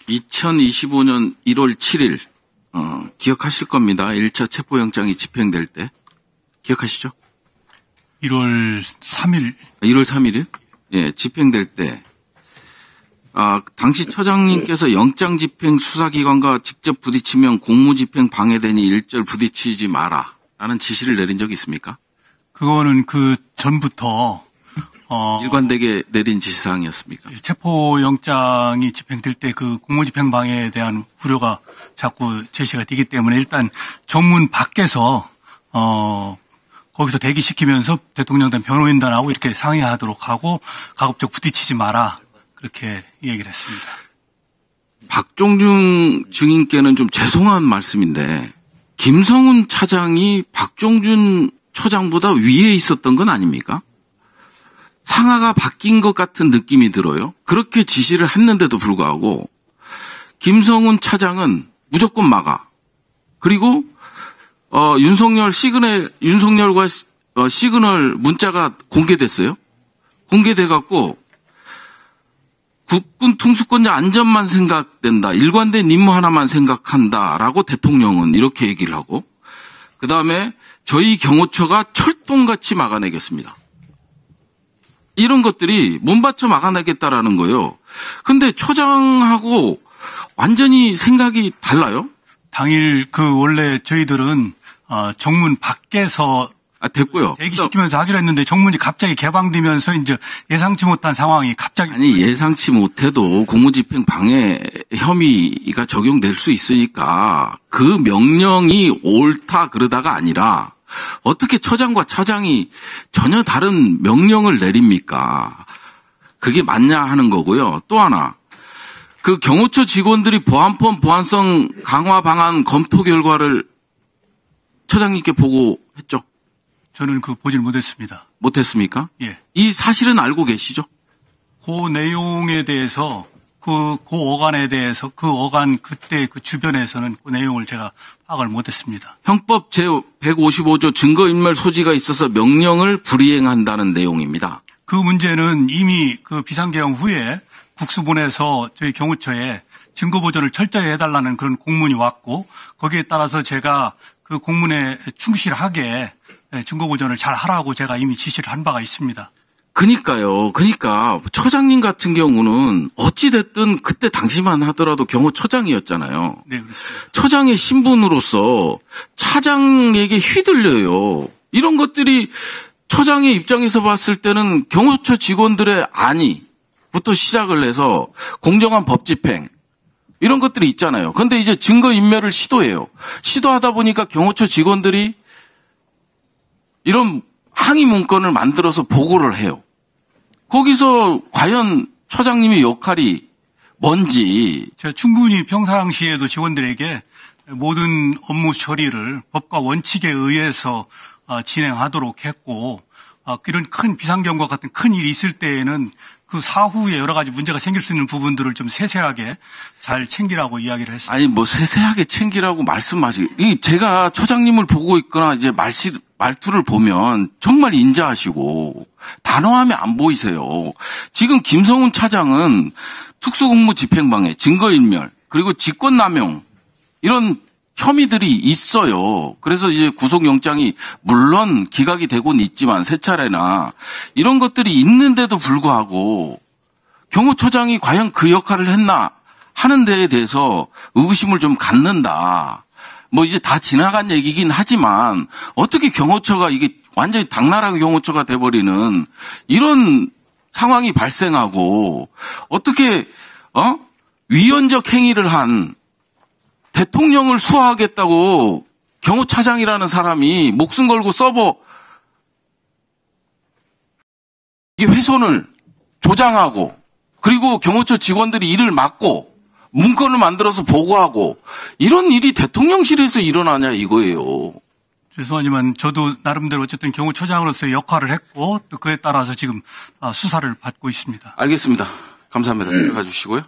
2025년 1월 7일 기억하실 겁니다. 1차 체포영장이 집행될 때. 기억하시죠? 1월 3일. 1월 3일이요? 예, 집행될 때. 당시 처장님께서 영장 집행 수사기관과 직접 부딪히면 공무집행 방해되니 일절 부딪히지 마라 라는 지시를 내린 적이 있습니까? 그거는 그 전부터 일관되게 내린 지시사항이었습니까? 체포영장이 집행될 때 그 공무집행 방해에 대한 우려가 자꾸 제시가 되기 때문에 일단 정문 밖에서 거기서 대기시키면서 대통령단 변호인단하고 이렇게 상의하도록 하고 가급적 부딪히지 마라 그렇게 얘기를 했습니다. 박종준 증인께는 좀 죄송한 말씀인데 김성훈 차장이 박종준 처장보다 위에 있었던 건 아닙니까? 상하가 바뀐 것 같은 느낌이 들어요. 그렇게 지시를 했는데도 불구하고 김성훈 차장은 무조건 막아. 그리고 윤석열과 시그널 문자가 공개됐어요. 공개돼 갖고 국군 통수권자 안전만 생각된다. 일관된 임무 하나만 생각한다라고 대통령은 이렇게 얘기를 하고 그다음에 저희 경호처가 철동같이 막아내겠습니다. 이런 것들이 몸바쳐 막아내겠다라는 거예요. 근데 처장하고 완전히 생각이 달라요? 당일 원래 저희들은 정문 밖에서 됐고요. 대기시키면서 하기로 했는데 정문이 갑자기 개방되면서 이제 예상치 못한 상황이 갑자기. 아니, 예상치 못해도 공무집행 방해 혐의가 적용될 수 있으니까 그 명령이 옳다 그러다가 아니라 어떻게 처장과 차장이 전혀 다른 명령을 내립니까? 그게 맞냐 하는 거고요. 또 하나. 그 경호처 직원들이 보안법 보안성 강화 방안 검토 결과를 처장님께 보고했죠? 저는 보질 못했습니다. 못했습니까? 예. 이 사실은 알고 계시죠? 그 내용에 대해서 그 어간에 대해서 그 어간 그때 그 주변에서는 그 내용을 제가 파악을 못했습니다. 형법 제155조 증거인멸 소지가 있어서 명령을 불이행한다는 내용입니다. 그 문제는 이미 그 비상계엄 후에 국수본에서 저희 경호처에 증거 보존을 철저히 해달라는 그런 공문이 왔고 거기에 따라서 제가 그 공문에 충실하게 증거 보존을 잘 하라고 제가 이미 지시를 한 바가 있습니다. 그러니까 처장님 같은 경우는 어찌됐든 그때 당시만 하더라도 경호처장이었잖아요. 네, 그렇습니다. 처장의 신분으로서 차장에게 휘둘려요. 이런 것들이 처장의 입장에서 봤을 때는 경호처 직원들의 안위부터 시작을 해서 공정한 법 집행 이런 것들이 있잖아요. 그런데 이제 증거인멸을 시도해요. 시도하다 보니까 경호처 직원들이 이런 항의 문건을 만들어서 보고를 해요. 거기서 과연 처장님의 역할이 뭔지. 제가 충분히 평상시에도 직원들에게 모든 업무 처리를 법과 원칙에 의해서 진행하도록 했고 이런 큰 비상경과 같은 큰 일이 있을 때에는 그 사후에 여러 가지 문제가 생길 수 있는 부분들을 좀 세세하게 잘 챙기라고 이야기를 했습니다. 아니 세세하게 챙기라고 말씀하시기. 제가 처장님을 보고 있거나 이제 말투를 보면 정말 인자하시고 단호함이 안 보이세요. 지금 김성훈 차장은 특수공무집행방해, 증거인멸, 그리고 직권남용 이런 혐의들이 있어요. 그래서 이제 구속영장이 물론 기각이 되고는 있지만 세 차례나 이런 것들이 있는데도 불구하고 경호처장이 과연 그 역할을 했나 하는 데에 대해서 의구심을 좀 갖는다. 이제 다 지나간 얘기긴 하지만 어떻게 경호처가 이게 완전히 당나라 경호처가 돼버리는 이런 상황이 발생하고 어떻게 위헌적 행위를 한 대통령을 수사하겠다고 경호차장이라는 사람이 목숨 걸고 서버 훼손을 조장하고 그리고 경호처 직원들이 일을 막고 문건을 만들어서 보고하고 이런 일이 대통령실에서 일어나냐 이거예요. 죄송하지만 저도 나름대로 어쨌든 경호처장으로서의 역할을 했고 또 그에 따라서 지금 수사를 받고 있습니다. 알겠습니다. 감사합니다. 들어가 주시고요.